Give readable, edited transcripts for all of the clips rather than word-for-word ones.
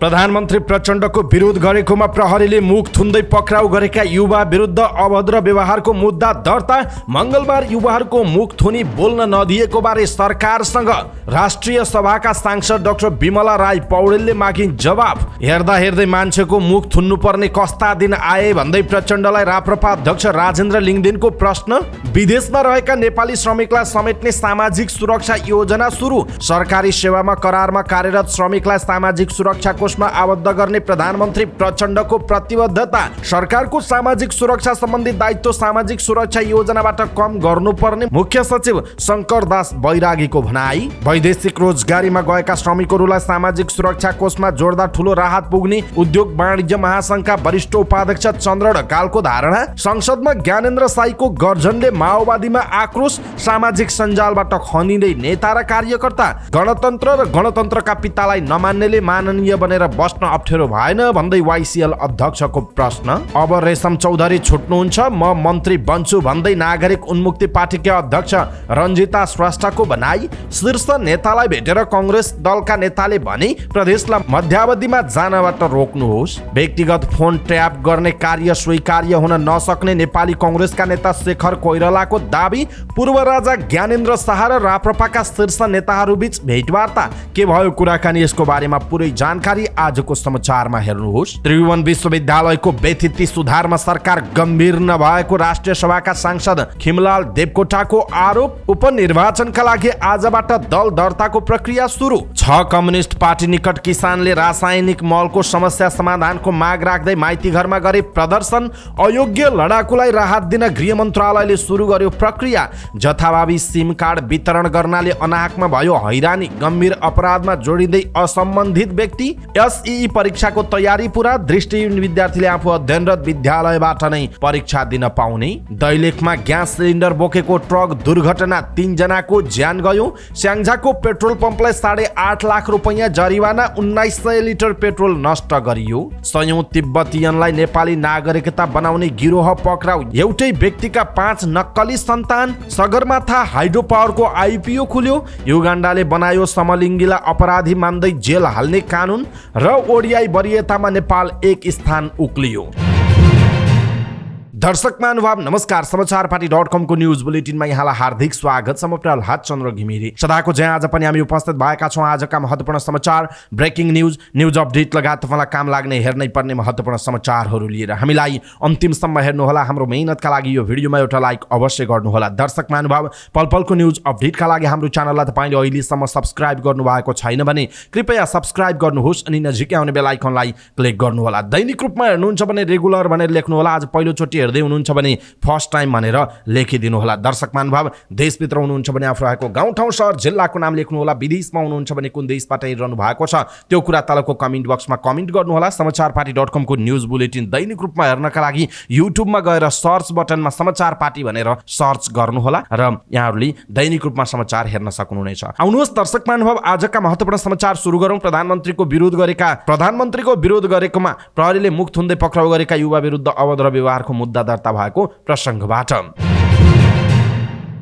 प्रधानमन्त्री प्रचण्डको विरोध गरेकोमा प्रहरीले मुख थुन्दै पक्राउ गरेका युवा विरुद्ध अभद्र व्यवहारको मुद्दा दर्ता। मंगलबार युवाहरूको मुख थुनी बोल्न नदिएको बारे सरकारसँग राष्ट्रिय सभाका सांसद डाक्टर विमला राई पौडेलले मागिन् जवाब। हेर्दा हेर्दै मान्छेको मुख थुन्नुपर्ने कस्ता दिन आए भन्दै प्रचण्डलाई राप्रपा अध्यक्ष राजेन्द्र लिङदेनको प्रश्न। विदेशमा रहेका नेपाली श्रमिकलाई समेट्ने सामाजिक सुरक्षा योजना सुरु। सरकारी सेवामा करारमा कार्यरत श्रमिकलाई सामाजिक सुरक्षा कोषमा आबद्ध गर्ने प्रधानमन्त्री प्रचण्डको प्रतिबद्धता। सरकारको सामाजिक सुरक्षा सम्बन्धी दायित्व सामाजिक सुरक्षा योजनाबाट कम गर्नुपर्ने मुख्य सचिव शंकर दास बैरागीको भनाई। वैदेशिक रोजगारीमा गएका श्रमिकहरूलाई सामाजिक सुरक्षा कोषमा जोड्दा ठूलो राहत पुग्ने उद्योग वाणिज्य महासंघका वरिष्ठ उपाध्यक्ष चन्द्र ढकालको धारणा। संसदमा ज्ञानेन्द्र साईको गर्जनले माओवादीमा आक्रोश। सामाजिक सञ्जालबाट खनिँदै नेता र कार्यकर्ता। गणतन्त्र र गणतन्त्रका पितालाई नमान्नेले माननीय बनेर बस्न अप्ठ्यारो भएन भन्दै वाइसिएल अध्यक्षको प्रश्न। अब रेशम चौधरी छुट्नुहुन्छ, म मन्त्री बन्छु भन्दै नागरिक उन्मुक्ति पार्टीका अध्यक्ष रञ्जिता श्रेष्ठको भनाई। शीर्ष नेतालाई भेटेर कांग्रेस दलका नेताले भने प्रदेशलाई मध्यावधिमा जानबाट रोक्नुहोस्। व्यक्तिगत फोन ट्याप गर्ने कार्य स्वीकार्य हुन नसक्ने नेपाली कांग्रेसका नेता शेखर कोइरालाको दाबी। पूर्व राजा ज्ञानेन्द्र शाह र राप्रपाका शीर्ष नेताहरू बीच भेटवार्ता के भयो कुराकानी, यसको बारेमा पुरै जानकारी आजको समाचारमा हेर्नुहोस्। त्रिभुवन विश्वविद्यालयको व्यतिथि सुधारमा सरकार गम्भीर नभएको राष्ट्रिय सभाका सांसद खिमलाल देवकोटाको आरोप। उपनिर्वाचनका लागि आजबाट दल दर्ताको प्रक्रिया सुरु। 6 कम्युनिस्ट पार्टी निकट किसानले रासायनिक मलको समस्या समाधानको माग राख्दै माइती घरमा गरे प्रदर्शन। अयोग्य लडाकुलाई राहत दिन गृह मन्त्रालयले सुरु गर्यो प्रक्रिया। जथाभावी सिम कार्ड वितरण गर्नाले अनाहकमा भयो हैरानी। गम्भीर अपराधमा जोडिँदै असम्बन्धित व्यक्ति। एसईई परीक्षाको तयारी पूरा। दृष्टिहीन विद्यार्थीले आफू अध्ययनरत विद्यालयबाट नै परीक्षा दिन पाउने। दैलेखमा ग्यास सिलिन्डर बोकेको ट्रक दुर्घटना, 3 जनाको ज्यान गयो। स्याङ्जाको पेट्रोल पम्पलाई 8.5 लाख रुपैयाँ जरिवाना, 1900 लिटर पेट्रोल नष्ट गरियो। 100 तिब्बतीयनलाई नेपाली नागरिकता बनाउने गिरोह पक्राउ। एउटै व्यक्तिका 5 नक्कली सन्तान। सगरमाथा हाइड्रो पावरको आइपिओ खुल्यो। युगाण्डाले बनायो समलिङ्गीलाई अपराधी मान्दै जेल हाल्ने कानुन। र ओडिआई वरियतामा नेपाल 1 स्थान उक्लियो। दर्शक महानुभाव नमस्कार। समाचारपाटी.com को न्यूज बुलेटिनमा यहाँलाई हार्दिक स्वागत छ। म प्रहलाद चन्द्र घिमिरे सदाको जय आज पनि हामी उपस्थित भएका छौँ आजका महत्त्वपूर्ण समाचार, ब्रेकिङ न्यूज अपडेट लगायत तपाईँलाई काम लाग्ने हेर्नै पर्ने महत्त्वपूर्ण समाचारहरू लिएर हामीलाई अन्तिमसम्म हेर्नुहोला। हाम्रो मेहनतका लागि यो भिडियोमा एउटा लाइक अवश्य गर्नुहोला। दर्शक महानुभाव पलपलको न्यूज अपडेटका लागि हाम्रो च्यानललाई तपाईँले अहिलेसम्म सब्स्क्राइब गर्नुभएको छैन भने कृपया सब्स्क्राइब गर्नुहोस् अनि नजिकै आउने बेल आइकनलाई क्लिक गर्नुहोला। दैनिक रूपमा हेर्नुहुन्छ भने रेगुलर भनेर लेख्नुहोला। आज पहिलोचोटि हेर्दै हुनुहुन्छ भने फर्स्ट टाइम भनेर लेखिदिनु होला। दर्शक महानुभाव देशभित्र हुनुहुन्छ भने आफू रहेको गाउँ ठाउँ सहर जिल्लाको नाम लेख्नु होला। विदेशमा हुनुहुन्छ भने कुन देशबाट हेरिरहनु भएको छ त्यो कुरा तलको कमेन्ट बक्समा कमेन्ट गर्नु होला। समाचारपाटी.com को न्यूज बुलेटिन दैनिक रूपमा हेर्नका लागि युट्युबमा गएर सर्च बटनमा समाचार पार्टी भनेर सर्च गर्नु होला र यहाँहरूले दैनिक रूपमा समाचार हेर्न सक्नुहुनेछ। आउनुहोस् दर्शक महानुभाव आजका महत्त्वपूर्ण समाचार सुरु गरौँ। प्रधानमन्त्रीको विरोध गरेकोमा प्रहरीले मुख थुन्दै पक्राउ गरेका युवा विरुद्ध अभद्र व्यवहारको मुद्दा दर्ता भएको प्रसङ्गबाट।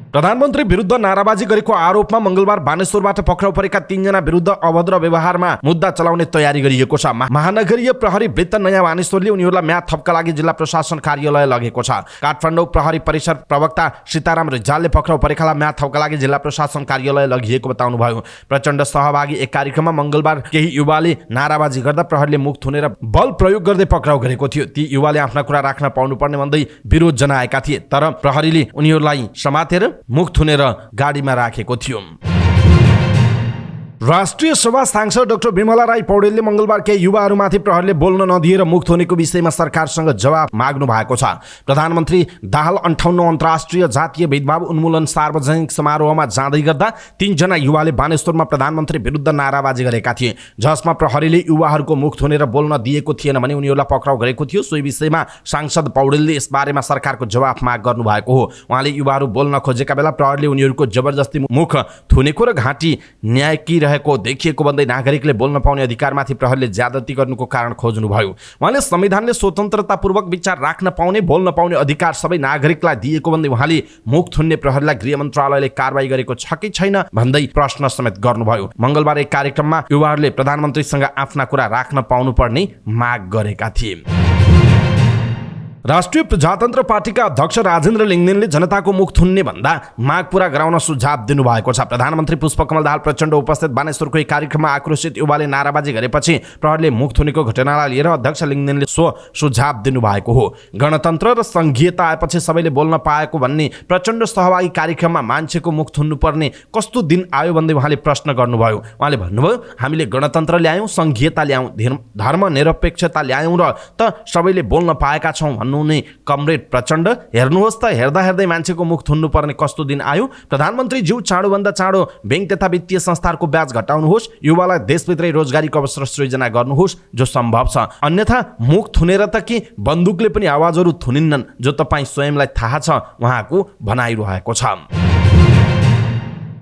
प्रधानमन्त्री विरुद्ध नाराबाजी गरेको आरोपमा मंगलबार बानेश्वरबाट पक्राउ परेका 3 जना विरुद्ध अभद्र व्यवहारमा मुद्दा चलाउने तयारी गरिएको छ। महानगरीय प्रहरी वृत्त नयाँ बानेश्वरले उनीहरूलाई म्याद थपका लागि जिल्ला प्रशासन कार्यालय लगेको छ। काठमाडौँ प्रहरी परिसर प्रवक्ता सीताराम रिजालले पक्राउ परेकालाई म्याद थपका लागि जिल्ला प्रशासन कार्यालय लगिएको बताउनुभयो। प्रचण्ड सहभागी एक कार्यक्रममा मंगलबार केही युवाले नाराबाजी गर्दा प्रहरीले मुख थुनेर बल प्रयोग गर्दै पक्राउ गरेको थियो। ती युवाले आफ्ना कुरा राख्न पाउनुपर्ने भन्दै विरोध जनाएका थिए, तर प्रहरीले उनीहरूलाई समातेर मुख थुनेर गाडीमा राखेको थियो। राष्ट्रिय सभा सांसद डाक्टर विमला राई पौडेलले मंगलबार केही युवाहरूमाथि प्रहरीले बोल्न नदिएर मुख थुनेको विषयमा सरकारसँग जवाब माग्नु भएको छ। प्रधानमन्त्री दाहाल 58औं अन्तर्राष्ट्रिय जातीय भेदभाव उन्मूलन सार्वजनिक समारोहमा जाँदै गर्दा 3 जना युवाले बानेश्वरमा प्रधानमन्त्री विरुद्ध नाराबाजी गरेका थिए, जसमा प्रहरीले युवाहरूको मुख थुनेर बोल्न दिएको थिएन भने उनीहरूलाई पक्राउ गरेको थियो। सोही विषयमा सांसद पौडेलले यसबारेमा सरकारको जवाब माग गर्नु भएको हो। उहाँले युवाहरू बोल्न खोजेका बेला प्रहरीले उनीहरूको जबरजस्ती मुख थुनेको र घाँटी न्यायकी भएको देखिएको भन्दै नागरिकले बोल्न पाउने अधिकारमाथि प्रहरीले ज्यादती गर्नुको कारण खोज्नुभयो। उहाँले संविधानले स्वतन्त्रतापूर्वक विचार राख्न पाउने, बोल्न पाउने अधिकार सबै नागरिकलाई दिएको भन्दै उहाँले मुख थुन्ने प्रहरीलाई गृह मन्त्रालयले कारबाही गरेको छ कि छैन भन्दै प्रश्न समेत गर्नुभयो। मंगलबार एक कार्यक्रममा युवाहरूले प्रधानमन्त्रीसँग आफ्ना कुरा राख्न पाउनुपर्ने माग गरेका थिए। राष्ट्रिय प्रजातन्त्र पार्टीका अध्यक्ष राजेन्द्र लिङ्गदेनले जनताको मुख थुन्ने भन्दा माग पूरा गराउन सुझाव दिनुभएको छ। प्रधानमन्त्री पुष्पकमल दाहाल प्रचण्ड उपस्थित बानेश्वरको एक कार्यक्रममा आक्रोशित युवाले नाराबाजी गरेपछि प्रहरीले मुख थुनेको घटनालाई लिएर अध्यक्ष लिङ्गदेनले सुझाव दिनुभएको हो। गणतन्त्र र संघीयता आएपछि सबैले बोल्न पाएको भन्ने प्रचण्ड सहभागी कार्यक्रममा मान्छेको मुख थुन्नुपर्ने कस्तो दिन आयो भन्दै उहाँले प्रश्न गर्नुभयो। उहाँले भन्नुभयो, हामीले गणतन्त्र ल्यायौँ, संघीयता ल्यायौँ, धर्मनिरपेक्षता ल्यायौँ र त सबैले बोल्न पाएका छौँ भन्नुहुने कमरेड प्रचण्ड, हेर्नुहोस् त, हेर्दा हेर्दै मान्छेको मुख थुन्नुपर्ने कस्तो दिन आयो। प्रधानमन्त्री ज्यू चाँडोभन्दा चाँडो बैंक तथा वित्तीय संस्थाहरूको ब्याज घटाउनुहोस्, युवालाई देशभित्रै रोजगारीको अवसर सृजना गर्नुहोस् जो सम्भव छ। अन्यथा मुख थुनेर त कि बन्दुकले पनि आवाजहरू थुनिन्नन्, जो तपाईँ स्वयंलाई थाहा छ, उहाँको भनाइरहेको छ।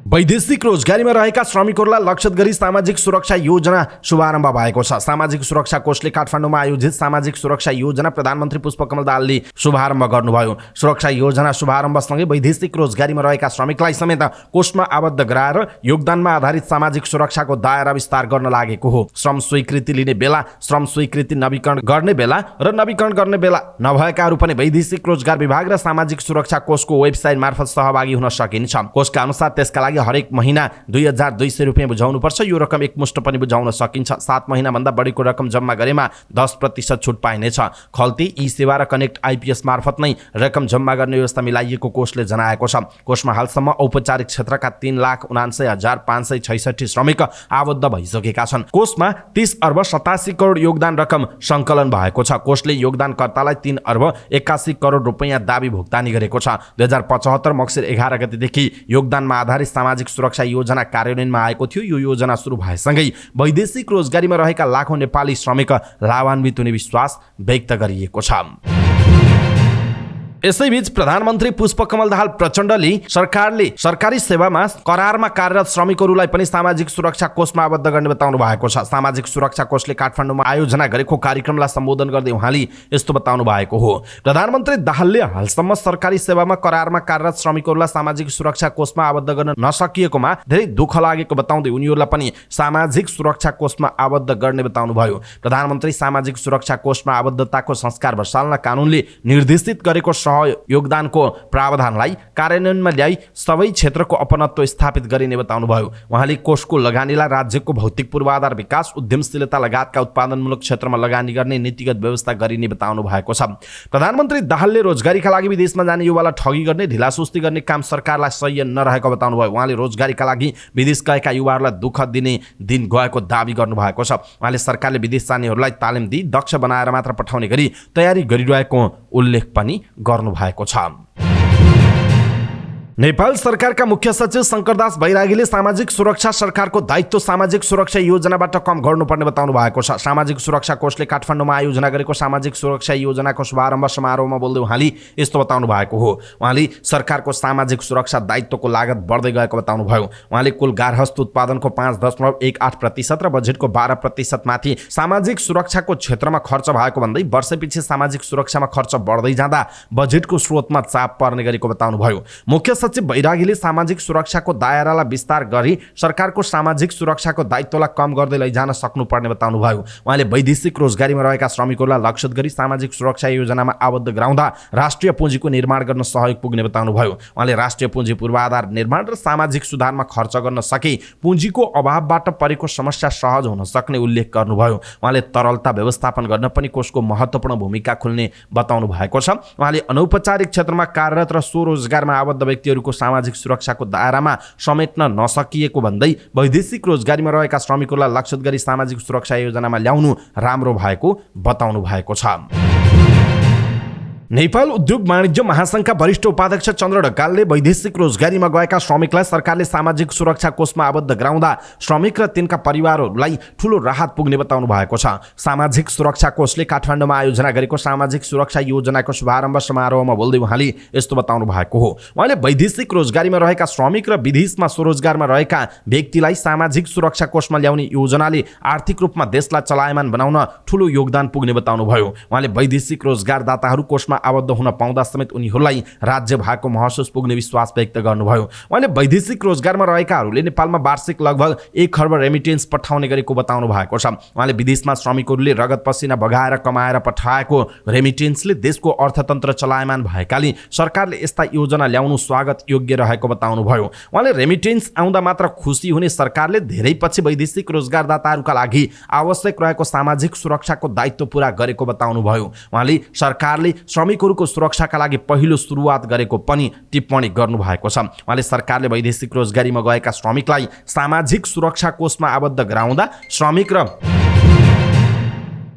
वैदेशिक रोजगारीमा रहेका श्रमिकहरूलाई लक्षित गरी सामाजिक सुरक्षा योजना शुभारम्भ भएको छ। सामाजिक सुरक्षा कोषले काठमाडौँमा आयोजित सामाजिक सुरक्षा योजना प्रधानमन्त्री पुष्पकमल दाहालले शुभारम्भ गर्नुभयो। सुरक्षा योजना शुभारम्भसँगै वैदेशिक रोजगारीमा रहेका श्रमिकलाई समेत कोषमा आबद्ध गराएर योगदानमा आधारित सामाजिक सुरक्षाको दायरा विस्तार गर्न लागेको हो। श्रम स्वीकृति लिने बेला, श्रम स्वीकृति नवीकरण गर्ने बेला र नवीकरण गर्ने बेला नभएकाहरू पनि वैदेशिक रोजगार विभाग र सामाजिक सुरक्षा कोषको वेबसाइट मार्फत सहभागी हुन सकिन्छ। कोषका अनुसार त्यसका लागि हरेक महिना 2200 रुपियाँ बुझाउनुपर्छ। यो रकम एकमुष्ट पनि बुझाउन सकिन्छ। 7 महिनाभन्दा बढीको रकम जम्मा गरेमा 10% छुट पाइनेछ। खल्ती, ई सेवा र कनेक्ट आइपीएस मार्फत नै रकम जम्मा गर्ने व्यवस्था मिलाइएको कोषले जनाएको छ। कोषमा हालसम्म औपचारिक क्षेत्रका 3,79,566 श्रमिक आबद्ध भइसकेका छन्। कोषमा 30 अर्ब 87 करोड योगदान रकम सङ्कलन भएको छ। कोषले योगदानकर्तालाई 3 अर्ब 81 करोड रुपियाँ दाबी भुक्तानी गरेको छ। 2075 मक्सिर 11 गतेदेखि योगदानमा आधारित सामाजिक सुरक्षा योजना कार्यान्वयनमा आएको थियो। यो योजना सुरु भएसँगै वैदेशिक रोजगारीमा रहेका लाखौं नेपाली श्रमिक लाभान्वित हुने विश्वास व्यक्त गरिएको छ। यसैबीच प्रधानमन्त्री पुष्पकमल दाहाल प्रचण्डले सरकारले सरकारी सेवामा करारमा कार्यरत श्रमिकहरूलाई पनि सामाजिक सुरक्षा कोषमा आबद्ध गर्ने बताउनु भएको छ। सामाजिक सुरक्षा कोषले काठमाडौँमा आयोजना गरेको कार्यक्रमलाई सम्बोधन गर्दै उहाँले यस्तो बताउनु भएको हो। प्रधानमन्त्री दाहालले हालसम्म सरकारी सेवामा करारमा कार्यरत श्रमिकहरूलाई सामाजिक सुरक्षा कोषमा आबद्ध गर्न नसकिएकोमा धेरै दुःख लागेको बताउँदै उनीहरूलाई पनि सामाजिक सुरक्षा कोषमा आबद्ध गर्ने बताउनु भयो। प्रधानमन्त्री सामाजिक सुरक्षा कोषमा आबद्धताको संस्कार बसाल्न कानुनले निर्देशित गरेको योगदानको प्रावधानलाई कार्यान्वयनमा ल्याई सबै क्षेत्रको अपनत्व स्थापित गरिने बताउनुभयो। उहाँले कोषको लगानीलाई राज्यको भौतिक पूर्वाधार विकास, उद्यमशीलता लगायतका उत्पादनमूलक क्षेत्रमा लगानी गर्ने नीतिगत व्यवस्था गरिने बताउनु भएको छ। प्रधानमन्त्री दाहालले रोजगारीका लागि विदेशमा जाने युवालाई ठगी गर्ने, ढिलासुस्ती गर्ने काम सरकारलाई सह्य नरहेको बताउनुभयो। उहाँले रोजगारीका लागि विदेश गएका युवाहरूलाई दुःख दिने दिन गएको दावी गर्नुभएको छ। उहाँले सरकारले विदेश जानेहरूलाई तालिम दिई दक्ष बनाएर मात्र पठाउने गरी तयारी गरिरहेको उल्लेख पनि गर्नुभएको छ। नेपाल सरकारका मुख्य सचिव शंकरदास बैरागीले सामाजिक सुरक्षा सरकारको दायित्व सामाजिक सुरक्षा योजनाबाट कम गर्नुपर्ने बताउनु भएको छ। सामाजिक सुरक्षा कोषले काठमाडौँमा आयोजना गरेको सामाजिक सुरक्षा योजनाको शुभारम्भ समारोहमा बोल्दै उहाँले यस्तो बताउनु भएको हो। उहाँले सरकारको सामाजिक सुरक्षा दायित्वको लागत बढ्दै गएको बताउनु भयो। उहाँले कुल गार्हस्थ उत्पादनको 5.18% र बजेटको 12% माथि सामाजिक सुरक्षाको क्षेत्रमा खर्च भएको भन्दै वर्षपछि सामाजिक सुरक्षामा खर्च बढ्दै जाँदा बजेटको स्रोतमा चाप पर्ने गरेको बताउनु भयो। मुख्य सचिव बैरागीले सामाजिक सुरक्षाको दायरालाई विस्तार गरी सरकारको सामाजिक सुरक्षाको दायित्वलाई कम गर्दै लैजान सक्नुपर्ने बताउनु भयो। उहाँले वैदेशिक रोजगारीमा रहेका श्रमिकहरूलाई लक्षित गरी सामाजिक सुरक्षा योजनामा आबद्ध गराउँदा राष्ट्रिय पुँजीको निर्माण गर्न सहयोग पुग्ने बताउनु भयो। उहाँले राष्ट्रिय पुँजी पूर्वाधार निर्माण र सामाजिक सुधारमा खर्च गर्न सके पुँजीको अभावबाट परेको समस्या सहज हुन सक्ने उल्लेख गर्नुभयो। उहाँले तरलता व्यवस्थापन गर्न पनि कोषको महत्त्वपूर्ण भूमिका खुल्ने बताउनु भएको छ। उहाँले अनौपचारिक क्षेत्रमा कार्यरत र स्वरोजगारमा आबद्ध व्यक्तिहरूको सामाजिक सुरक्षाको दायरामा समेट्न नसकिएको भन्दै वैदेशिक रोजगारीमा रहेका श्रमिकहरूलाई लक्षित गरी सामाजिक सुरक्षा योजनामा ल्याउनु राम्रो भएको बताउनु भएको छ। नेपाल उद्योग वाणिज्य महासंघका वरिष्ठ उपाध्यक्ष चन्द्र ढकालले वैदेशिक रोजगारीमा गएका श्रमिकलाई सरकारले सामाजिक सुरक्षा कोषमा आबद्ध गराउँदा श्रमिक र तिनका परिवारहरूलाई ठूलो राहत पुग्ने बताउनु भएको छ। सामाजिक सुरक्षा कोषले काठमाडौँमा आयोजना गरेको सामाजिक सुरक्षा योजनाको शुभारम्भ समारोहमा बोल्दै उहाँले यस्तो बताउनु भएको हो। उहाँले वैदेशिक रोजगारीमा रहेका श्रमिक र विदेशमा स्वरोजगारमा रहेका व्यक्तिलाई सामाजिक सुरक्षा कोषमा ल्याउने योजनाले आर्थिक रूपमा देशलाई चलायमान बनाउन ठूलो योगदान पुग्ने बताउनुभयो। उहाँले वैदेशिक रोजगारदाताहरू कोषमा आबद्ध हुन पाउँदा समेत उनीहरूलाई राज्य भएको महसुस पुग्ने विश्वास व्यक्त गर्नुभयो। उहाँले वैदेशिक रोजगारमा रहेकाहरूले नेपालमा वार्षिक लगभग 1 खर्ब रेमिटेन्स पठाउने गरेको बताउनु भएको छ। उहाँले विदेशमा श्रमिकहरूले रगत पसिना बगाएर कमाएर पठाएको रेमिटेन्सले देशको अर्थतन्त्र चलायमान भएकाले सरकारले यस्ता योजना ल्याउनु स्वागत योग्य रहेको बताउनुभयो। उहाँले रेमिटेन्स आउँदा मात्र खुसी हुने सरकारले धेरै पछि वैदेशिक रोजगारदाताहरूका लागि आवश्यक रहेको सामाजिक सुरक्षाको दायित्व पूरा गरेको बताउनुभयो। उहाँले सरकारले श्रमिकहरूको सुरक्षाका लागि पहिलो सुरुवात गरेको पनि टिप्पणी गर्नुभएको छ। उहाँले सरकारले वैदेशिक रोजगारीमा गएका श्रमिकलाई सामाजिक सुरक्षा कोषमा आबद्ध गराउँदा श्रमिक र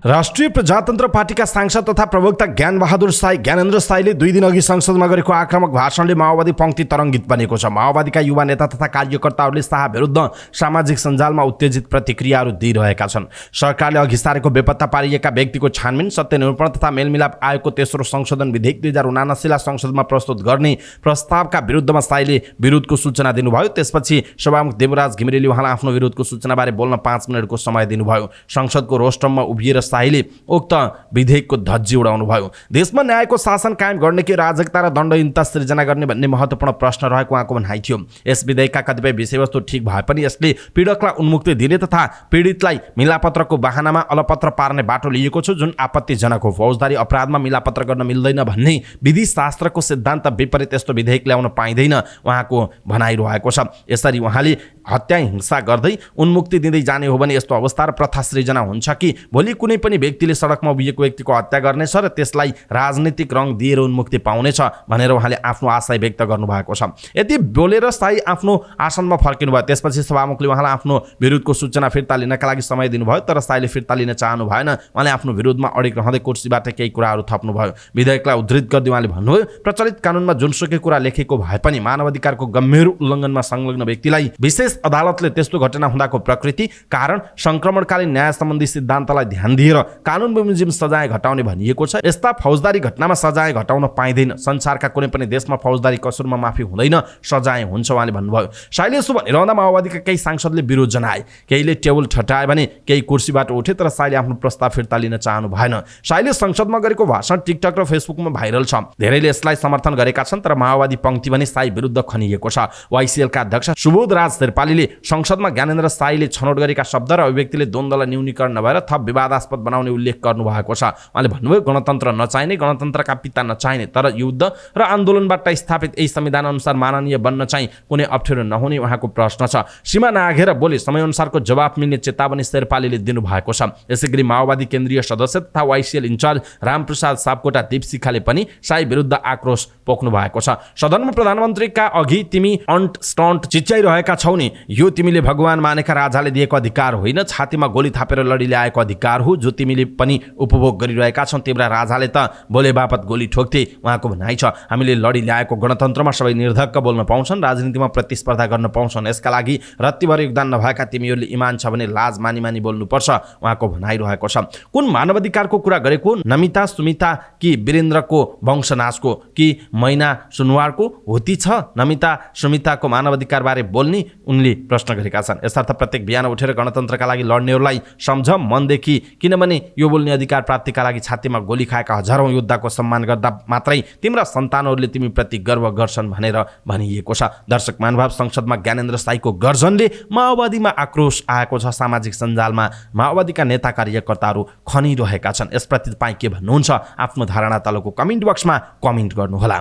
राष्ट्रिय प्रजातन्त्र पार्टीका सांसद तथा प्रवक्ता ज्ञानेन्द्र साईले 2 दिन अघि संसदमा गरेको आक्रामक भाषणले माओवादी पंक्ति तरङ्गित बनेको छ। माओवादीका युवा नेता तथा कार्यकर्ताहरूले शाह विरुद्ध सामाजिक सञ्जालमा उत्तेजित प्रतिक्रियाहरू दिइरहेका छन्। सरकारले अघि सारेको बेपत्ता पारिएका व्यक्तिको छानबिन, सत्य निरूपण तथा मेलमिलाप आयोगको तेस्रो संशोधन विधेयक 2079लाई संसदमा प्रस्तुत गर्ने प्रस्तावका विरुद्धमा साईले विरोधको सूचना दिनुभयो। त्यसपछि सभामुख देवराज घिमिरेले उहाँलाई आफ्नो विरोधको सूचनाबारे बोल्न 5 मिनटको समय दिनुभयो। संसदको रोस्टममा उभिएर साईले उक्त विधेयकको धज्जी उडाउनु भयो। देशमा न्यायको शासन कायम गर्ने कि राजकता र दण्डहीनता सृजना गर्ने भन्ने महत्त्वपूर्ण प्रश्न रहेको उहाँको भनाइ थियो। यस विधेयकका कतिपय विषयवस्तु ठिक भए पनि यसले पीडकलाई उन्मुक्ति दिने तथा पीडितलाई मिलापत्रको बहानामा अलपत्र पार्ने बाटो लिएको छ, जुन आपत्तिजनक हो। फौजदारी अपराधमा मिलापत्र गर्न मिल्दैन भन्ने विधि शास्त्रको सिद्धान्त विपरीत यस्तो विधेयक ल्याउन पाइँदैन उहाँको भनाइ रहेको छ। यसरी उहाँले हत्या हिंसा गर्दै उन्मुक्ति दिँदै जाने हो भने यस्तो अवस्था र प्रथा सृजना हुन्छ कि भोलि कुनै पनि व्यक्तिले सडकमा उभिएको व्यक्तिको हत्या गर्नेछ र त्यसलाई राजनीतिक रङ दिएर उन्मुक्ति पाउनेछ भनेर उहाँले आफ्नो आशय व्यक्त गर्नुभएको छ। यति बोलेर साई आफ्नो आसनमा फर्किनु भयो। त्यसपछि सभामुखले उहाँलाई आफ्नो विरोधको सूचना फिर्ता लिनका लागि समय दिनुभयो, तर साईले फिर्ता लिन चाहनु भएन। उहाँले आफ्नो विरोधमा अडिग रहँदै कुर्सीबाट केही कुराहरू थप्नुभयो। विधेयकलाई उद्धृत गर्दै उहाँले भन्नुभयो, प्रचलित कानुनमा जुनसुकै कुरा लेखेको भए पनि मानवाधिकारको गम्भीर उल्लङ्घनमा संलग्न व्यक्तिलाई विशेष अदालतले त्यस्तो घटना हुँदाको प्रकृति, कारण, संक्रमणकालीन न्याय सम्बन्धी सिद्धान्तलाई ध्यान दिएर कानुन बमोजिम सजाय घटाउने भनिएको छ। यस्ता फौजदारी घटनामा सजाय घटाउन पाइँदैन। संसारका कुनै पनि देशमा फौजदारी कसुरमा माफी हुँदैन, सजाय हुन्छ उहाँले भन्नुभयो। साईले यसो भनिरहँदा माओवादीका केही सांसदले विरोध जनाए। केहीले टेबल ठटाए भने केही कुर्सीबाट उठे, तर साईले आफ्नो प्रस्ताव फिर्ता लिन चाहनु भएन। साईले संसदमा गरेको भाषण टिकटक र फेसबुकमा भाइरल छ। धेरैले यसलाई समर्थन गरेका छन्, तर माओवादी पंक्ति भने साई विरुद्ध खनिएको छ। वाइसिएलका अध्यक्ष सुबोध राज शेर्पालीले संसदमा ज्ञानेन्द्र साईले छनौट गरेका शब्द र अभिव्यक्तिले द्वन्द्वलाई न्यूनीकरण नभएर थप विवादास्पद बनाउने उल्लेख गर्नुभएको छ। उहाँले भन्नुभयो, गणतन्त्र नचाहिने, गणतन्त्रका पिता नचाहिने, तर युद्ध र आन्दोलनबाट स्थापित यही संविधान अनुसार माननीय बन्न चाहिँ कुनै अप्ठ्यारो नहुने उहाँको प्रश्न छ। सीमा नाघेर बोले समयअनुसारको जवाफ मिल्ने चेतावनी शेर्पालीले दिनुभएको छ। यसैगरी माओवादी केन्द्रीय सदस्य तथा वाइसिएल इन्चार्ज रामप्रसाद सापकोटा दीपशिखाले पनि साई विरुद्ध आक्रोश पोख्नु भएको छ। सदनमा प्रधानमन्त्रीका अघि तिमी अन्ट स्टन्ट चिच्याइरहेका छौ नि, यो तिमीले भगवान मानेका राजाले दिएको अधिकार होइन, छातीमा गोली थापेर लडी ल्याएको अधिकार हो, जो तिमीले पनि उपभोग गरिरहेका छौ। तिम्रा राजाले त बोले बापत गोली ठोक्थे उहाँको भनाइ छ। हामीले लडी ल्याएको गणतन्त्रमा सबै निर्धक्क बोल्न पाउँछन्, राजनीतिमा प्रतिस्पर्धा गर्न पाउँछन्। यसका लागि रत्तिभर योगदान नभएका तिमीहरूले इमान छ भने लाज मानी मानी बोल्नुपर्छ उहाँको भनाइ रहेको छ। कुन मानवाधिकारको कुरा गरेको? नमिता सुमिता कि वीरेन्द्रको वंशनाशको कि मैना सुनवारको होती छ? नमिता सुमिताको मानवाधिकारबारे बोल्ने उनले प्रश्न गरेका छन्। यसर्थ प्रत्येक बिहान उठेर गणतन्त्रका लागि लड्नेहरूलाई सम्झ मनदेखि, किनभने यो बोल्ने अधिकार प्राप्तिका लागि छातीमा गोली खाएका हजारौं योद्धाको सम्मान गर्दा मात्रै तिम्रा सन्तानहरूले तिमीप्रति गर्व गर्छन् भनेर भनिएको छ। दर्शक महानुभाव, संसदमा ज्ञानेन्द्र साईको गर्जनले माओवादीमा आक्रोश आएको छ। सामाजिक सञ्जालमा माओवादीका नेता कार्यकर्ताहरू खनिरहेका छन्। यसप्रति तपाईँ के भन्नुहुन्छ? आफ्नो धारणा तलको कमेन्ट बक्समा कमेन्ट गर्नुहोला।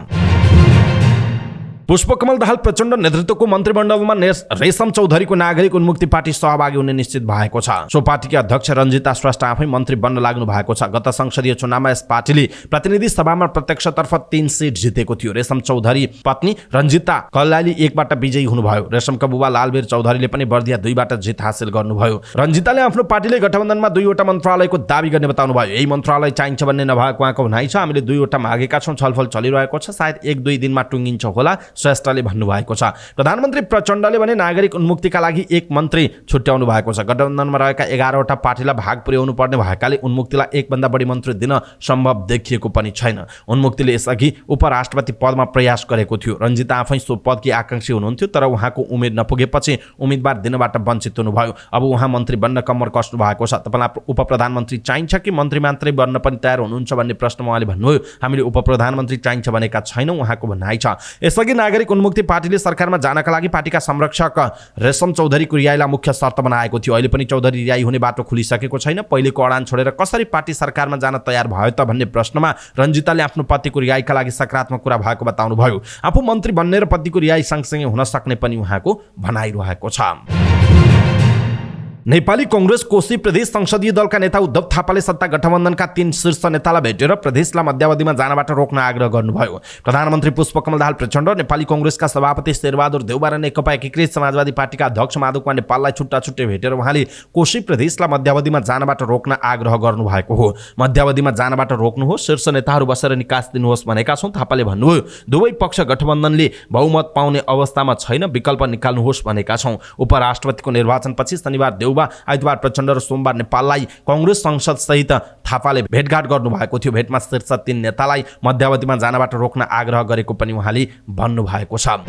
पुष्पकमल दाहाल प्रचण्ड नेतृत्वको मन्त्रीमण्डलमा रेशम चौधरीको नागरिक उन्मुक्ति पार्टी सहभागी हुने निश्चित भएको छ। सो पार्टीकी अध्यक्ष रञ्जिता श्रेष्ठ आफै मन्त्री बन्न लाग्नु भएको छ। गत संसदीय चुनावमा यस पार्टीले प्रतिनिधि सभामा प्रत्यक्षतर्फ 3 सिट जितेको थियो। रेशम चौधरी पत्नी रञ्जिता कल्लाली 1 बाट विजयी हुनुभयो। रेशमका बुबा लालवीर चौधरीले पनि बर्दिया 2 बाट जित हासिल गर्नुभयो। रञ्जिताले आफ्नो पार्टीले गठबन्धनमा 2 वटा मन्त्रालयको दाबी गर्ने बताउनुभयो। यही मन्त्रालय चाहिन्छ भन्ने नभएको उहाँको भनाइ छ। हामीले 2 वटा मागेका छौँ, छलफल चलिरहेको छ, सायद 1-2 दिनमा टुङ्गिन्छ होला, श्रेष्ठले भन्नुभएको छ। प्रधानमन्त्री प्रचण्डले भने नागरिक उन्मुक्तिका लागि 1 मन्त्री छुट्याउनु भएको छ। गठबन्धनमा रहेका 11 वटा पार्टीलाई भाग पुर्याउनु पर्ने भएकाले उन्मुक्तिलाई 1 भन्दा बढी मन्त्री दिन सम्भव देखिएको पनि छैन। उन्मुक्तिले यसअघि उपराष्ट्रपति पदमा प्रयास गरेको थियो। रञ्जिता आफै सो पदकी आकांक्षी हुनुहुन्थ्यो, तर उहाँको उमेर नपुगेपछि उम्मेदवार दिनबाट वञ्चित हुनुभयो। अब उहाँ मन्त्री बन्न कम्मर कस्नु भएको छ। तपाईँलाई उपप्रधानमन्त्री चाहिन्छ कि मन्त्री मात्रै बन्न पनि तयार हुनुहुन्छ भन्ने प्रश्नमा उहाँले भन्नुभयो, हामीले उपप्रधानमन्त्री चाहिन्छ भनेका छैनौँ, उहाँको भनाइ छ। यसअघि नागरिक उन्मुक्ति पार्टीले सरकारमा जानका लागि पार्टीका संरक्षक रेशम चौधरीको रिहाइलाई मुख्य शर्त बनाएको थियो। अहिले पनि चौधरी रिहाइ हुने बाटो खुलिसकेको छैन। पहिलेको अडान छोडेर कसरी पार्टी सरकारमा जान तयार भयो त भन्ने प्रश्नमा रञ्जिताले आफ्नो पतिको रिहाइका लागि सकारात्मक कुरा भएको बताउनुभयो। आफू मन्त्री बन्ने र पतिको रिहाइ सँगसँगै हुन सक्ने पनि उहाँको भनाइरहेको छ। नेपाली कांग्रेस कोशी प्रदेश संसदीय दलका नेता उद्धव थापाले सत्ता गठबन्धनका 3 शीर्ष नेतालाई भेटेर प्रदेशलाई मध्यावधिमा जानबाट रोक्न आग्रह गर्नुभयो। प्रधानमन्त्री पुष्पकमल दाहाल प्रचण्ड, नेपाली कांग्रेसका सभापति शेरबहादुर देउबा र नेकपा एकीकृत समाजवादी पार्टीका अध्यक्ष माधव नेपाललाई छुट्टा छुट्टै भेटेर उहाँले कोशी प्रदेशलाई मध्यावधिमा जानबाट रोक्न आग्रह गर्नुभएको हो। मध्यावधिमा जानबाट रोक्नुहोस्, शीर्ष नेताहरू बसेर निकास दिनुहोस् भनेका छौँ, थापाले भन्नुभयो। दुवै पक्ष गठबन्धनले बहुमत पाउने अवस्थामा छैन, विकल्प निकाल्नुहोस् भनेका छौँ। उपराष्ट्रपतिको निर्वाचनपछि शनिबार देउबा, आइतबार प्रचण्ड र सोमबार नेपाललाई कांग्रेस संसद सहित थापाले भेटघाट गर्नुभएको थियो। भेटमा शीर्ष 3 नेतालाई मध्यावधिमा जानबाट रोक्न आग्रह गरेको पनि उहाँले भन्नुभएको छ।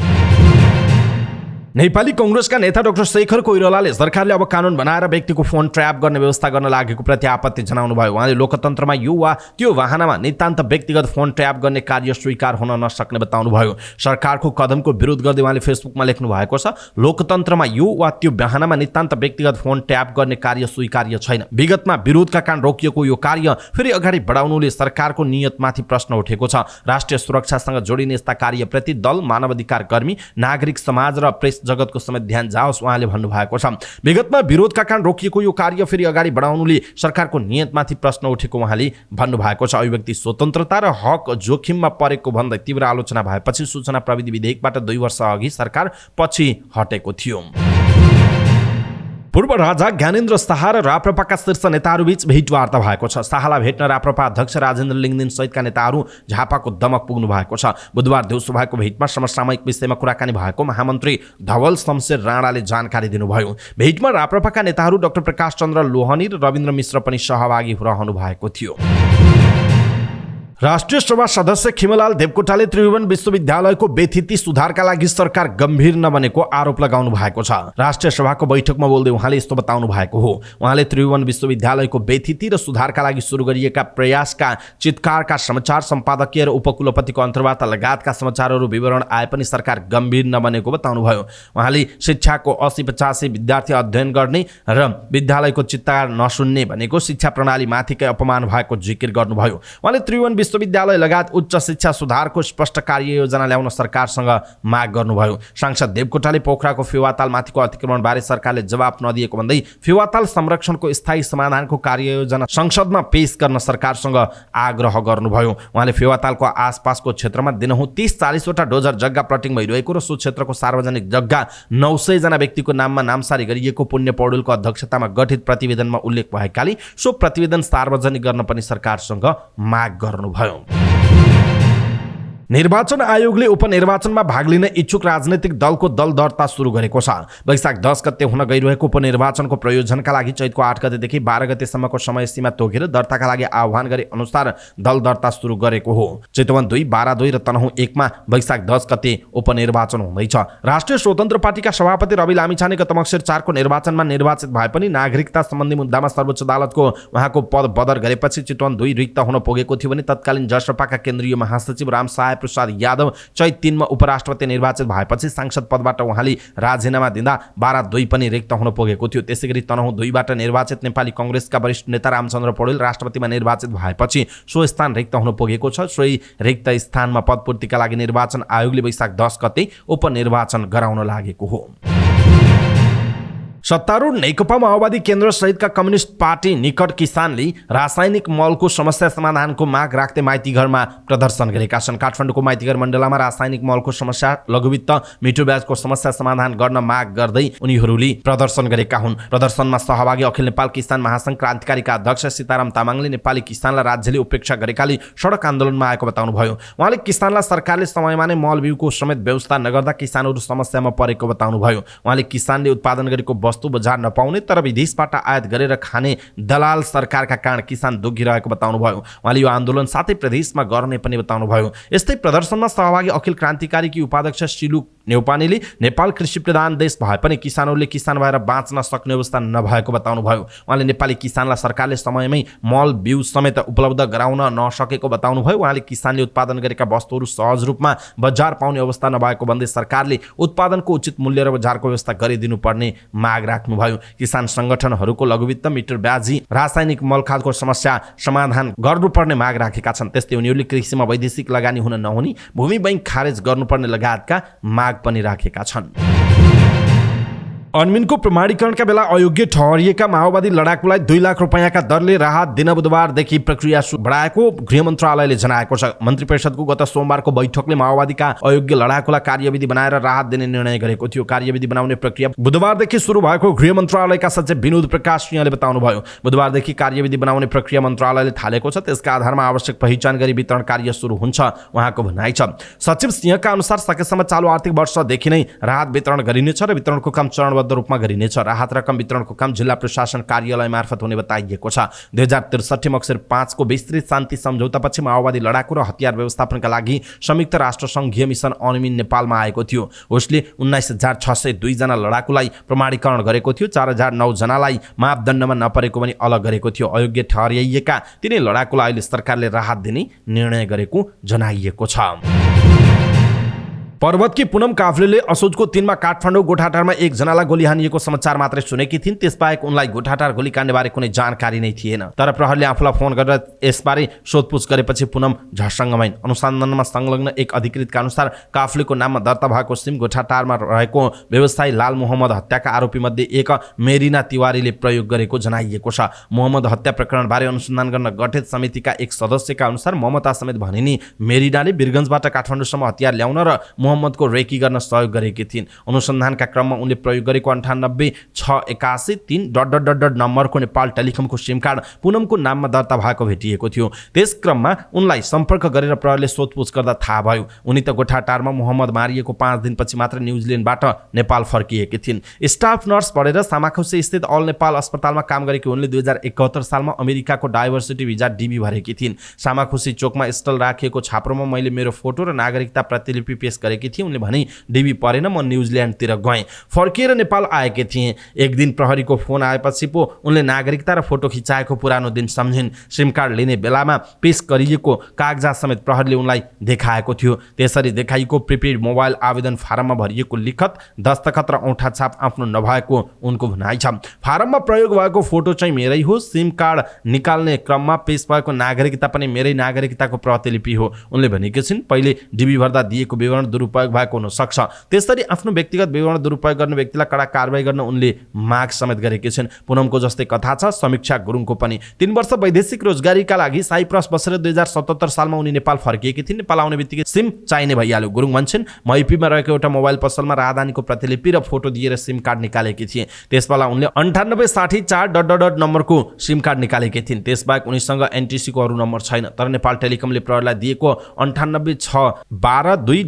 नेपाली कांग्रेसका नेता डाक्टर शेखर कोइरालाले सरकारले अब कानुन बनाएर व्यक्तिको फोन ट्र्याप गर्ने व्यवस्था गर्न लागेको प्रति आपत्ति जनाउनु भयो। उहाँले लोकतन्त्रमा यो वा त्यो वाहनामा नितान्त व्यक्तिगत फोन ट्र्याप गर्ने कार्य स्वीकार हुन नसक्ने बताउनुभयो। सरकारको कदमको विरोध गर्दै उहाँले फेसबुकमा लेख्नु भएको छ, लोकतन्त्रमा यो वा त्यो वाहनामा नितान्त व्यक्तिगत फोन ट्र्याप गर्ने कार्य स्वीकार्य छैन। विगतमा विरोधका कारण रोकिएको यो कार्य फेरि अगाडि बढाउनुले सरकारको नियतमाथि प्रश्न उठेको छ। राष्ट्रिय सुरक्षासँग जोडिने यस्ता कार्यप्रति दल, मानवाधिकार कर्मी, नागरिक समाज र प्रेस जगतको समेत ध्यान जाओस् उहाँले भन्नुभएको छ। विगतमा विरोधका कारण रोकिएको यो कार्य फेरि अगाडि बढाउनुले सरकारको नियतमाथि प्रश्न उठेको उहाँले भन्नुभएको छ। अभिव्यक्ति स्वतन्त्रता र हक जोखिममा परेको भन्दै तीव्र आलोचना भएपछि सूचना प्रविधि विधेयकबाट 2 वर्ष अघि सरकार पछि हटेको थियो। पूर्व राजा ज्ञानेन्द्र शाह र राप्रपाका शीर्ष नेताहरूबीच भेटवार्ता भएको छ। शाहलाई भेट्न राप्रपा अध्यक्ष राजेन्द्र लिङदेन सहितका नेताहरू झापाको दमक पुग्नु भएको छ। बुधबार दिउँसो भएको भेटमा समसामयिक विषयमा कुराकानी भएको महामन्त्री धवल शमशेर राणाले जानकारी दिनुभयो। भेटमा राप्रपाका नेताहरू डाक्टर प्रकाश चन्द्र लोहनी र रविन्द्र मिश्र पनि सहभागी रहनु भएको थियो। राष्ट्रिय सभा सदस्य खिमलाल देवकोटाले त्रिभुवन विश्वविद्यालयको बेथिति सुधारका लागि सरकार गम्भीर नबनेको आरोप लगाउनु भएको छ। राष्ट्रिय सभाको बैठकमा बोल्दै उहाँले यस्तो बताउनु भएको हो। उहाँले त्रिभुवन विश्वविद्यालयको बेथिति र सुधारका लागि सुरु गरिएका प्रयासका चितकारका समाचार सम्पादकीय र उपकुलपतिको अन्तर्वार्ता लगायतका समाचारहरू विवरण आए पनि सरकार गम्भीर नबनेको बताउनुभयो। उहाँले शिक्षाको 80-85 विद्यार्थी अध्ययन गर्ने र विद्यालयको चित्कार नसुन्ने भनेको शिक्षा प्रणालीमाथिकै अपमान भएको जिकिर गर्नुभयो। उहाँले त्रिभुवन विश्वविद्यालय लगायत उच्च शिक्षा सुधारको स्पष्ट कार्ययोजना ल्याउन सरकारसँग माग गर्नुभयो। सांसद देवकोटाले पोखराको फेवातालमाथिको अतिक्रमणबारे सरकारले जवाफ नदिएको भन्दै फेवाताल संरक्षणको स्थायी समाधानको कार्ययोजना संसदमा पेश गर्न सरकारसँग आग्रह गर्नुभयो। उहाँले फेवातालको आसपासको क्षेत्रमा दिनहुँ 30-40 वटा डोजर जग्गा प्लटिङ भइरहेको र सो क्षेत्रको सार्वजनिक जग्गा 900 जना व्यक्तिको नाममा नामसारी गरिएको पुण्य पौडेलको अध्यक्षतामा गठित प्रतिवेदनमा उल्लेख भएकाले सो प्रतिवेदन सार्वजनिक गर्न पनि सरकारसँग माग गर्नुभयो। निर्वाचन आयोगले उपनिर्वाचनमा भाग लिन इच्छुक राजनैतिक दलको दल दर्ता सुरु गरेको छ। वैशाख 10 गते हुन गइरहेको उपनिर्वाचनको प्रयोजनका लागि चैतको 8 गतेदेखि 12 गतेसम्मको समय सीमा तोकेर दर्ताका लागि आह्वान गरे अनुसार दल दर्ता सुरु गरेको हो। चितवन 2, बारा 2 र तनहुँ 1 मा वैशाख 10 गते उपनिर्वाचन हुँदैछ। राष्ट्रिय स्वतन्त्र पार्टीका सभापति रवि लामिछाने गत मक्सिर 4 को निर्वाचनमा निर्वाचित भए पनि नागरिकता सम्बन्धी मुद्दामा सर्वोच्च अदालतको उहाँको पद बदर गरेपछि चितवन 2 रिक्त हुन पुगेको थियो भने तत्कालीन जसपाका केन्द्रीय महासचिव राम साहेब प्रसाद यादव चैत 3 मा उपराष्ट्रपति निर्वाचित भएपछि सांसद पदबाट उहाँले राजीनामा दिँदा 12-2 पनि रिक्त हुन पुगेको थियो। त्यसैगरी तनहुँ 2 बाट निर्वाचित नेपाली कांग्रेसका वरिष्ठ नेता रामचन्द्र पौडेल राष्ट्रपतिमा निर्वाचित भएपछि सो स्थान रिक्त हुन पुगेको छ। सोही रिक्त स्थानमा पदपूर्तिका लागि निर्वाचन आयोगले वैशाख 10 गते उपनिर्वाचन गराउन लागेको हो। सत्तारूढ नेकपा माओवादी केन्द्र सहितका कम्युनिस्ट पार्टी निकट किसानले रासायनिक मलको समस्या समाधानको माग राख्दै माइतीघरमा प्रदर्शन गरेका छन्। काठमाडौँको माइतीघर मण्डलमा रासायनिक मलको समस्या, लघुवित्त, मिठो ब्याजको समस्या समाधान गर्न माग गर्दै उनीहरूले प्रदर्शन गरेका हुन्। प्रदर्शनमा सहभागी अखिल नेपाल किसान महासंघ क्रान्तिकारीका अध्यक्ष सीताराम तामाङले नेपाली किसानलाई राज्यले उपेक्षा गरेकाले सडक आन्दोलनमा आएको बताउनुभयो। उहाँले किसानलाई सरकारले समयमा नै मल बिउको समेत व्यवस्था नगर्दा किसानहरू समस्यामा परेको बताउनुभयो। उहाँले किसानले उत्पादन गरेको वस्तु बजार नपाउने तर विदेशबाट आयात गरेर खाने दलाल सरकारका कारण किसान दुखिरहेको बताउनुभयो। उहाँले यो आन्दोलन साथै प्रदेशमा गर्ने पनि बताउनुभयो। यस्तै प्रदर्शनमा सहभागी अखिल क्रान्तिकारीकी उपाध्यक्ष शिलु नेउपानेले नेपाल कृषि प्रधान देश भए पनि किसानहरूले किसान भएर बाँच्न सक्ने अवस्था नभएको बताउनुभयो। उहाँले नेपाली किसानलाई सरकारले समयमै मल बिउ समेत उपलब्ध गराउन नसकेको बताउनुभयो। उहाँले किसानले उत्पादन गरेका वस्तुहरू सहज रूपमा बजार पाउने अवस्था नभएको भन्दै सरकारले उत्पादनको उचित मूल्य र बजारको व्यवस्था गरिदिनुपर्ने माग राख्नुभयो। किसान संगठनहरूको लघुवित्त, मिटर ब्याजी, रासायनिक मल खालको समस्या समाधान गर्नुपर्ने माग राखेका छन्। त्यस्तै उनीहरूले कृषिमा वैदेशिक लगानी हुन नहुने, भूमि बैंक खारेज गर्नुपर्ने लगायतका माग पनि राखेका छन्। अनमिनको प्रमाणीकरणका बेला अयोग्य ठहरिएका माओवादी लडाकुलाई 2 लाख रुपैयाँका दरले राहत दिन बुधबारदेखि प्रक्रिया बढाएको गृह मन्त्रालयले जनाएको छ। मन्त्री परिषदको गत सोमबारको बैठकले माओवादीका अयोग्य लडाकुलाई कार्यविधि बनाएर राहत दिने निर्णय गरेको थियो। कार्यविधि बनाउने प्रक्रिया बुधबारदेखि सुरु भएको गृह मन्त्रालयका सचिव विनोद प्रकाश सिंहले बताउनुभयो। बुधबारदेखि कार्यविधि बनाउने प्रक्रिया मन्त्रालयले थालेको छ। त्यसका आधारमा आवश्यक पहिचान गरी वितरण कार्य सुरु हुन्छ उहाँको भनाइ छ। सचिव सिंहका अनुसार सकेसम्म चालु आर्थिक वर्षदेखि नै राहत वितरण गरिनेछ र वितरणको काम चरण रूपमा गरिनेछ। राहत रकम वितरणको काम जिल्ला प्रशासन कार्यालय मार्फत हुने बताइएको छ। 2063 मक्सिर 5 को विस्तृत शान्ति सम्झौतापछि माओवादी लडाकु र हतियार व्यवस्थापनका लागि संयुक्त राष्ट्र संघीय मिसन अनमिन नेपालमा आएको थियो। उसले 19,602 जना लडाकुलाई प्रमाणीकरण गरेको थियो। 4,009 जनालाई मापदण्डमा नपरेको पनि अलग गरेको थियो। अयोग्य ठहरिएका तिनै लडाकुलाई अहिले सरकारले राहत दिने निर्णय गरेको जनाइएको छ। पर्वतकी पुनम काफ्लेले असोजको 3 मा काठमाडौँ गोठाटारमा एक जनालाई गोली हानिएको समाचार मात्रै सुनेकी थिइन्। त्यसबाहेक उनलाई गोठाटार गोलीकाण्डबारे कुनै जानकारी नै थिएन। तर प्रहरीले आफूलाई फोन गरेर यसबारे सोधपुछ गरेपछि पुनम झस्सङ्ग भइन्। अनुसन्धानमा संलग्न एक अधिकृतका अनुसार काफ्लेको नाममा दर्ता भएको सिम गोठाटारमा रहेको व्यवसायी लाल मोहम्मद हत्याका आरोपी मध्ये एक मेरिना तिवारीले प्रयोग गरेको जनाइएको छ। मोहम्मद हत्या प्रकरणबारे अनुसन्धान गर्न गठित समितिका एक सदस्यका अनुसार ममता समेत भनिनी मेरिनाले वीरगञ्जबाट काठमाडौँसम्म हतियार ल्याउन र मोहम्मदको रेकी गर्न सहयोग गरेकी थिइन्। अनुसन्धानका क्रममा उनले प्रयोग गरेको 986883 नम्बरको नेपाल टेलिकमको सिम कार्ड पुनमको नाममा दर्ता भएको भेटिएको थियो। त्यस क्रममा उनलाई सम्पर्क गरेर प्रहरीले सोधपुछ गर्दा थाहा भयो उनी त गोठाटारमा मोहम्मद मारिएको 5 दिनपछि मात्र न्युजिल्यान्डबाट नेपाल फर्किएकी थिइन्। स्टाफ नर्स पढेर सामाखुसी स्थित अल नेपाल अस्पतालमा काम गरेकी उनले 2071 सालमा अमेरिकाको डाइभर्सिटी भिजा डीबी भरेकी थिइन्। सामाखुसी चोकमा स्टल राखिएको छाप्रोमा मैले मेरो फोटो र नागरिकता प्रतिलिपि पेश गरेकी थिए। उनले भने डीबी परेन, म न्युजिल्यान्डतिर गएँ, फर्किएर नेपाल आएकी थिएँ। एक दिन प्रहरीको फोन आएपछि पो उनले नागरिकता र फोटो खिचाएको पुरानो दिन सम्झिन्। सिम कार्ड लिने बेलामा पेश गरिएको कागजात समेत प्रहरीले उनलाई देखाएको थियो। त्यसरी देखाइएको प्रिपेड मोबाइल आवेदन फारममा भरिएको लिखत, दस्तखत र औँठा छाप आफ्नो नभएको उनको भनाइ छ। फारममा प्रयोग भएको फोटो चाहिँ मेरै हो। सिम कार्ड निकाल्ने क्रममा पेश भएको नागरिकता पनि मेरै नागरिकताको प्रतिलिपि हो। उनले भनेकी छिन् पहिले डीबी भर्दा दिएको विवरण दुरुपयोग भएको हुन सक्छ। त्यसरी आफ्नो व्यक्तिगत विवरण दुरुपयोग गर्ने व्यक्तिलाई कडा कारबाही गर्न उनले माग समेत गरेकी छिन्। पुनमको जस्तै कथा छ समीक्षा गुरुङको पनि। 3 वर्ष वैदेशिक रोजगारीका लागि साइप्रस बसेर 2077 सालमा उनी नेपाल फर्किएकी थिइन्। नेपाल आउने बित्तिकै सिम चाहिने भइहाल्यो। गुरुङ भन्छन् मैपीमा रहेको एउटा मोबाइल पसलमा राहदानीको प्रतिलिपि र फोटो दिएर सिम कार्ड निकालेकी थिए। त्यसबेला उनले 9864 नम्बरको सिम कार्ड निकालेकी थिइन्। त्यसबाहेक उनीसँग एनटीसीको अरू नम्बर छैन। तर नेपाल टेलिकमले प्रहरीलाई दिएको 986122